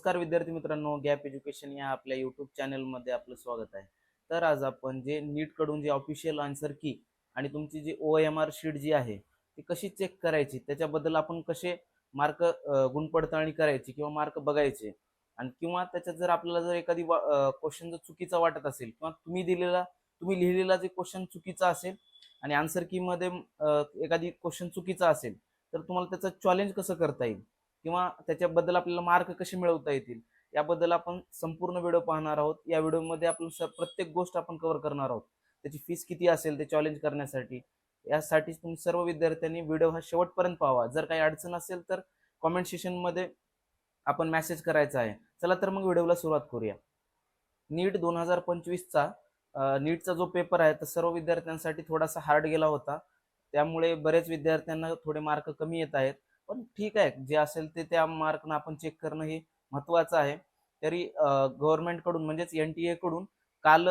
नमस्कार विद्यार्थी मित्रांनो, गॅप एज्युकेशन या आपल्या यूट्यूब चॅनलमध्ये आपलं स्वागत आहे. तर आज आपण जे नीट कडून जे ऑफिशियल आन्सर की आणि तुमची जी OMR शीट जी आहे ती कशी चेक करायची, त्याच्याबद्दल आपण कसे मार्क गुणपडताळणी करायची किंवा मार्क बघायचे, आणि किंवा त्याच्यात जर आपल्याला जर एखादी क्वेश्चन जर चुकीचा वाटत असेल किंवा तुम्ही लिहिलेला जे क्वेश्चन चुकीचा असेल आणि आन्सर की मध्ये एखादी क्वेश्चन चुकीचा असेल, तर तुम्हाला त्याचं चॅलेंज कसं करता येईल किंवा त्याच्याबद्दल आपल्याला मार्क कसे मिळवता येतील, याबद्दल आपण संपूर्ण व्हिडिओ पाहणार आहोत. या व्हिडिओमध्ये आपण प्रत्येक गोष्ट आपण कव्हर करणार आहोत. त्याची फीस किती असेल ते चॅलेंज करण्यासाठी, यासाठी तुम्ही सर्व विद्यार्थ्यांनी व्हिडिओ हा शेवटपर्यंत पाहावा. जर काही अडचण असेल तर कॉमेंट सेक्शनमध्ये आपण मेसेज करायचा आहे. चला तर मग व्हिडिओला सुरुवात करूया. नीट 2025चा नीटचा जो पेपर आहे तर सर्व विद्यार्थ्यांसाठी थोडासा हार्ड गेला होता. त्यामुळे बरेच विद्यार्थ्यांना थोडे मार्क कमी येत आहेत. पण ठीक आहे, जे असेल ते त्या मार्कनं आपण चेक करणं हे महत्त्वाचं आहे. तरी गव्हर्नमेंटकडून म्हणजेच NTA कडून काल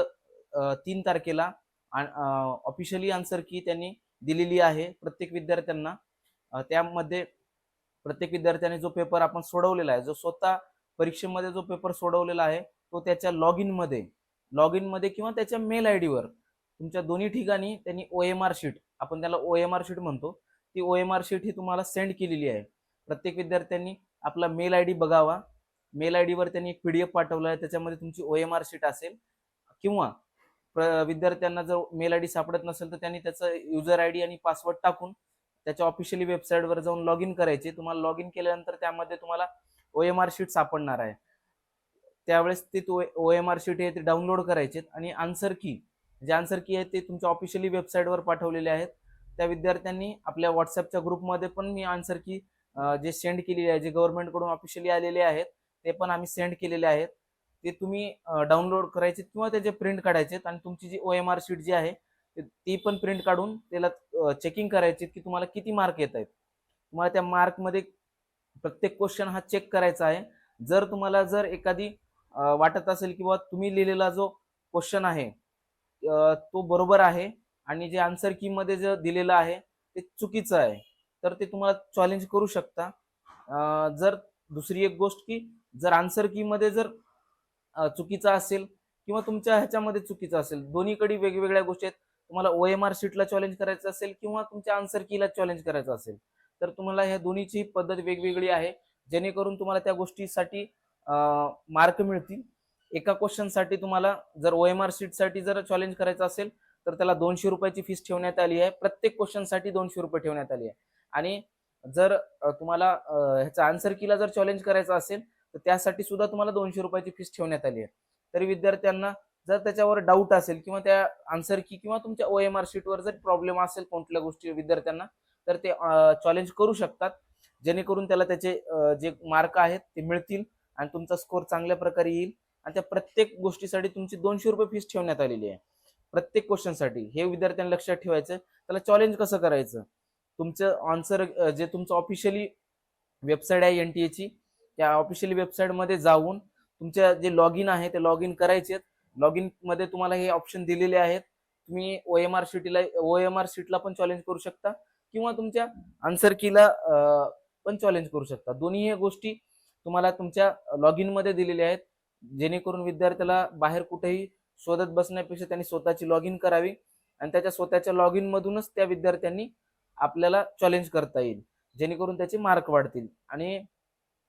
3 तारखेला ऑफिशियली आन्सर की त्यांनी दिलेली आहे प्रत्येक विद्यार्थ्यांना. त्यामध्ये प्रत्येक विद्यार्थ्याने जो पेपर आपण सोडवलेला आहे, जो स्वतः परीक्षेमध्ये जो पेपर सोडवलेला आहे, तो त्याच्या लॉग इन मध्ये किंवा त्याच्या मेल आयडीवर तुमच्या दोन्ही ठिकाणी त्यांनी OMR शीट, आपण त्याला OMR शीट म्हणतो, ती OMR शीट ही तुम्हाला सेंड केलेली आहे. प्रत्येक विद्यार्थ्यांनी आपला मेल आयडी बघावा. मेल आयडीवर त्यांनी एक PDF पाठवला आहे, त्याच्यामध्ये तुमची OMR शीट असेल. किंवा विद्यार्थ्यांना जर मेल आयडी सापडत नसेल तर त्यांनी त्याचं युजर आयडी आणि पासवर्ड टाकून त्याच्या ऑफिशियली वेबसाईटवर जाऊन लॉग इन करायचे. तुम्हाला लॉग इन केल्यानंतर त्यामध्ये तुम्हाला OMR शीट सापडणार आहे. त्यावेळेस ते OMR शीट आहे ते डाउनलोड करायचे आणि आन्सर की आहे ते तुमच्या ऑफिशियली वेबसाईटवर पाठवलेले आहेत. त्या विद्यार्थ्यांनी आपल्या व्हॉट्सअपच्या ग्रुपमध्ये पण मी आन्सर की जे सेंड केलेले आहे, जे गव्हर्नमेंटकडून ऑफिशियली आलेले आहेत ते पण आम्ही सेंड केलेले आहेत. ते तुम्ही डाउनलोड करायचे किंवा त्याचे प्रिंट काढायचे आणि तुमची जी OMR शीट जी आहे ती पण प्रिंट काढून त्याला चेकिंग करायची की तुम्हाला किती मार्क येत आहेत. तुम्हाला त्या मार्कमध्ये प्रत्येक क्वेश्चन हा चेक करायचा आहे. जर तुम्हाला जर एखादी वाटत असेल किंवा तुम्ही लिहिलेला जो क्वेश्चन आहे तो बरोबर आहे आणि जे आन्सर की मध्ये जे दिलेलं आहे ते चुकीचं आहे, तर ते तुम्हाला चॅलेंज करू शकता. जर दुसरी एक गोष्ट की जर आन्सर की मध्ये जर चुकीचा असेल किंवा तुमच्या ह्याच्यामध्ये चुकीचं असेल, दोन्हीकडे वेगवेगळ्या गोष्टी आहेत. तुम्हाला OMR शीटला चॅलेंज करायचं असेल किंवा तुमच्या आन्सर कीला चॅलेंज करायचं असेल, तर तुम्हाला ह्या दोन्हीची पद्धत वेगवेगळी आहे, जेणेकरून तुम्हाला त्या गोष्टीसाठी मार्क मिळतील. एका क्वेश्चनसाठी तुम्हाला जर OMR शीटसाठी जर चॅलेंज करायचं असेल तर त्याला 200 रुपयाची फीस ठेवण्यात आली आहे. प्रत्येक क्वेश्चनसाठी 200 रुपये ठेवण्यात आली आहे. आणि जर तुम्हाला ह्याचा आन्सर कीला जर चॅलेंज करायचं असेल तर त्यासाठी सुद्धा तुम्हाला 200 रुपयाची फीस ठेवण्यात आली आहे. तरी विद्यार्थ्यांना जर त्याच्यावर डाऊट असेल किंवा त्या आन्सर की किंवा तुमच्या OMR शीटवर जर प्रॉब्लेम असेल कोणत्या गोष्टी विद्यार्थ्यांना, तर ते चॅलेंज करू शकतात, जेणेकरून त्याला त्याचे जे मार्क आहेत ते मिळतील आणि तुमचा स्कोर चांगल्या प्रकारे येईल. आणि त्या प्रत्येक गोष्टीसाठी तुमची 200 रुपये फीस ठेवण्यात आलेली आहे प्रत्येक क्वेश्चनसाठी. हे विद्यार्थ्यांना लक्षात ठेवायचं. त्याला चॅलेंज कसं करायचं, तुमचं आन्सर जे तुमचं ऑफिशियली वेबसाईट आहे NTA ची, त्या ऑफिशियली वेबसाईटमध्ये जाऊन तुमच्या जे लॉग इन आहे ते लॉग इन करायचे. लॉग इन मध्ये तुम्हाला हे ऑप्शन दिलेले आहेत. तुम्ही OMR शीटला पण चॅलेंज करू शकता किंवा तुमच्या आन्सर कीला पण चॅलेंज करू शकता. दोन्ही हे गोष्टी तुम्हाला तुमच्या लॉग इन मध्ये दिलेल्या आहेत, जेणेकरून विद्यार्थ्याला बाहेर कुठेही शोधत बसण्यापेक्षा त्यांनी स्वतःची लॉग इन करावी आणि त्याच्या स्वतःच्या लॉग इन मधूनच त्या विद्यार्थ्यांनी आपल्याला चॅलेंज करता येईल, जेणेकरून त्याचे मार्क वाढतील. आणि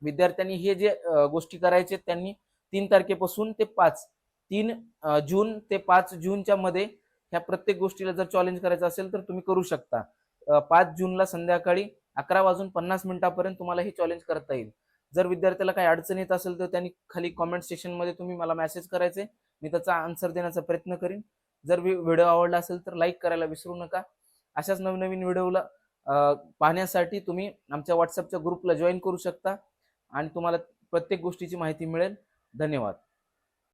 विद्यार्थ्यांनी हे जे गोष्टी करायचे त्यांनी 3 तारखेपासून ते 3 जून ते 5 जूनच्या मध्ये ह्या प्रत्येक गोष्टीला जर चॅलेंज करायचं असेल तर तुम्ही करू शकता. 5 जूनला संध्याकाळी 11:50 तुम्हाला हे चॅलेंज करता येईल. जर विद्यार्थ्याला काही अडचण येत असेल तर त्यांनी खाली कॉमेंट सेक्शनमध्ये तुम्ही मला मेसेज करायचे, मी त्याचा आन्सर देण्याचा प्रयत्न करीन. जर व्हिडिओ आवडला असेल तर लाईक करायला विसरू नका. अशाच नवनवीन व्हिडिओला पाहण्यासाठी तुम्ही आमच्या व्हॉट्सअपच्या ग्रुपला जॉईन करू शकता आणि तुम्हाला प्रत्येक गोष्टीची माहिती मिळेल. धन्यवाद.